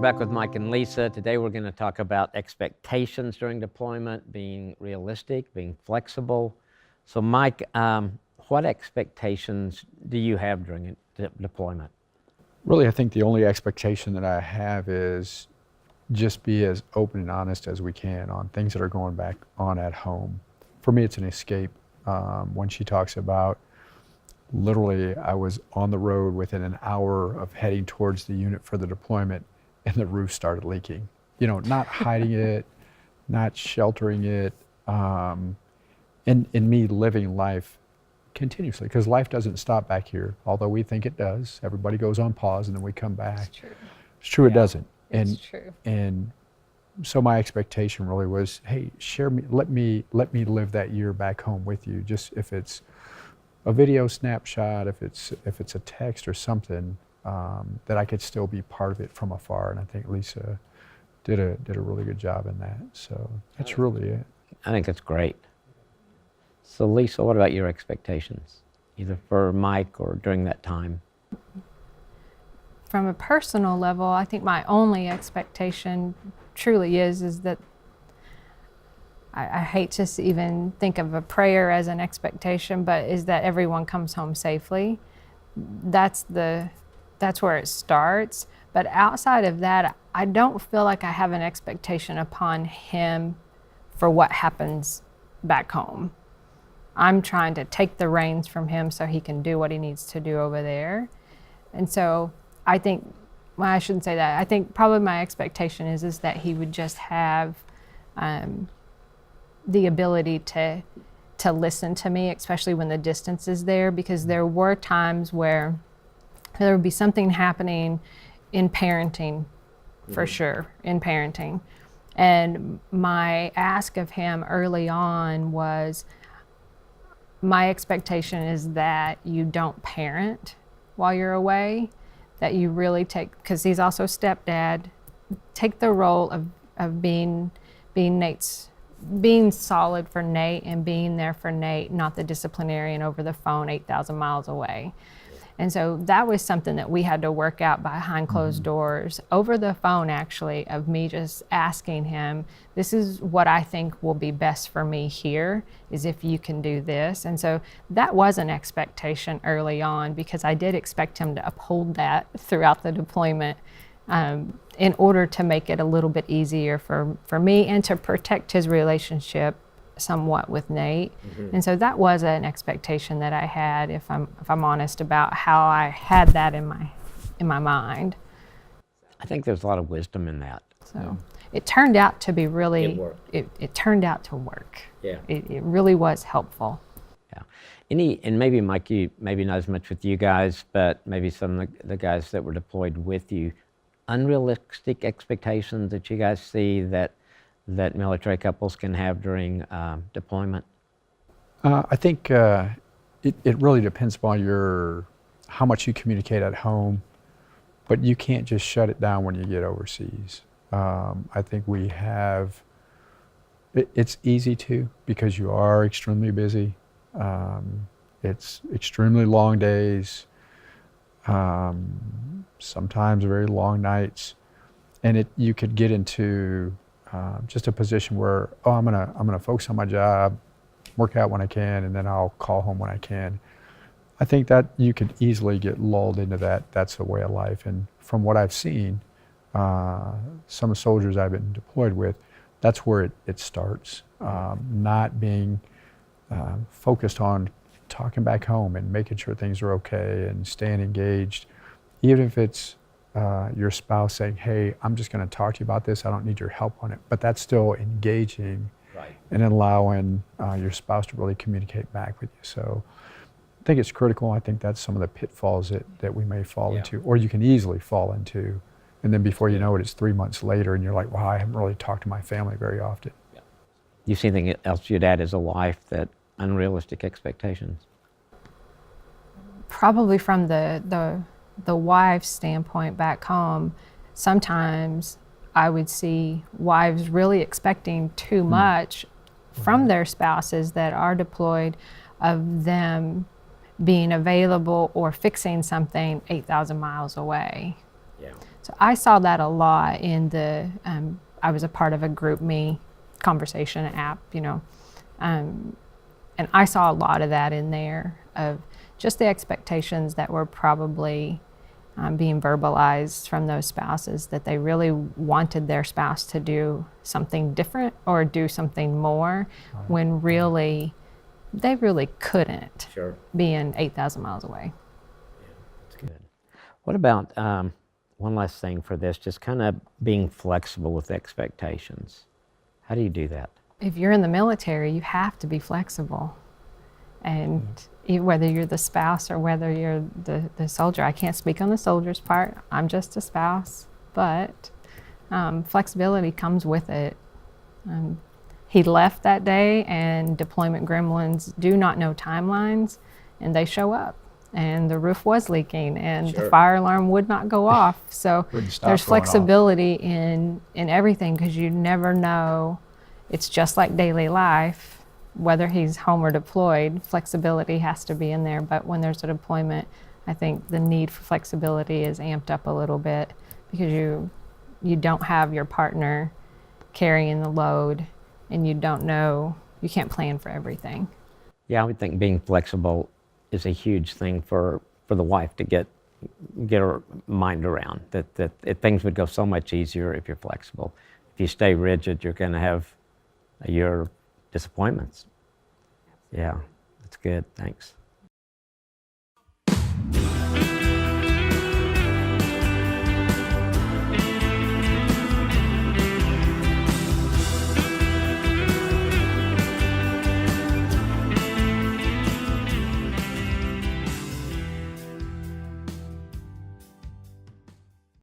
back with Mike and Lisa. Today we're going to talk about expectations during deployment, being realistic, being flexible. So Mike, what expectations do you have during deployment? Really, I think the only expectation that I have is just be as open and honest as we can on things that are going back on at home. For me, it's an escape. When she talks about literally, I was on the road within an hour of heading towards the unit for the deployment, and the roof started leaking. You know, not hiding it, not sheltering it, and me living life continuously, because life doesn't stop back here, although we think it does. Everybody goes on pause and then we come back. It's true. It's true, Yeah, it doesn't. It's true. And so my expectation really was, hey, let me live that year back home with you. Just if it's a video snapshot, if it's a text or something, that I could still be part of it from afar. And I think Lisa did a really good job in that. So that's really it. I think it's great. So Lisa, what about your expectations, either for Mike or during that time? From a personal level, I think my only expectation truly is that I hate to even think of a prayer as an expectation, but is that everyone comes home safely. That's where it starts. But outside of that, I don't feel like I have an expectation upon him for what happens back home. I'm trying to take the reins from him so he can do what he needs to do over there. And so I think, well, I shouldn't say that. I think probably my expectation is that he would just have the ability to listen to me, especially when the distance is there, because there were times where there would be something happening in parenting, for sure, in parenting. And my ask of him early on was, my expectation is that you don't parent while you're away, that you really take, because he's also stepdad, take the role of being solid for Nate and being there for Nate, not the disciplinarian over the phone 8,000 miles away. And so that was something that we had to work out behind closed doors, over the phone actually, of me just asking him, this is what I think will be best for me here, is if you can do this. And so that was an expectation early on, because I did expect him to uphold that throughout the deployment, in order to make it a little bit easier for me and to protect his relationship somewhat with Nate. And so that was an expectation that I had, if I'm honest about how I had that in my mind. I think there's a lot of wisdom in that. So it turned out to be really, It worked. It turned out to work. Yeah. It really was helpful. Yeah. And maybe Mike, maybe not as much with you guys, but maybe some of the guys that were deployed with you, unrealistic expectations that you guys see that military couples can have during deployment? I think it really depends upon how much you communicate at home, but you can't just shut it down when you get overseas. I think it's easy to, because you are extremely busy. It's extremely long days, sometimes very long nights, and you could get into just a position where, I'm gonna focus on my job, work out when I can, and then I'll call home when I can. I think that you could easily get lulled into that. That's a way of life. And from what I've seen, some of the soldiers I've been deployed with, that's where it starts. Not being focused on talking back home and making sure things are okay and staying engaged, even if it's your spouse saying, hey, I'm just going to talk to you about this, I don't need your help on it. But that's still engaging, Right. And allowing your spouse to really communicate back with you. So I think it's critical. I think that's some of the pitfalls that we may fall into, or you can easily fall into. And then before you know it, it's 3 months later and you're like, wow, I haven't really talked to my family very often. Yeah. You see anything else you'd add as a wife, that unrealistic expectations? Probably from the wife's standpoint back home, sometimes I would see wives really expecting too much from their spouses that are deployed, of them being available or fixing something 8,000 miles away. Yeah. So I saw that a lot in the, I was a part of a group me conversation app, and I saw a lot of that in there of just the expectations that were probably being verbalized from those spouses, that they really wanted their spouse to do something different or do something more, when really they really couldn't, Sure. being 8,000 miles away. That's good. What about one last thing for this, just kind of being flexible with expectations? How do you do that? If you're in the military, you have to be flexible. And whether you're the spouse or whether you're the soldier, I can't speak on the soldier's part. I'm just a spouse. But flexibility comes with it. He left that day, and deployment gremlins do not know timelines, and they show up. And the roof was leaking, and the fire alarm would not go off. So Wouldn't stop there's going off. flexibility in everything, because you never know. It's just like daily life, whether he's home or deployed, flexibility has to be in there. But when there's a deployment, I think the need for flexibility is amped up a little bit, because you don't have your partner carrying the load, and you don't know, you can't plan for everything. Yeah, I would think being flexible is a huge thing for the wife to get her mind around, that things would go so much easier if you're flexible. If you stay rigid, you're going to have your disappointments. Yeah, that's good. Thanks.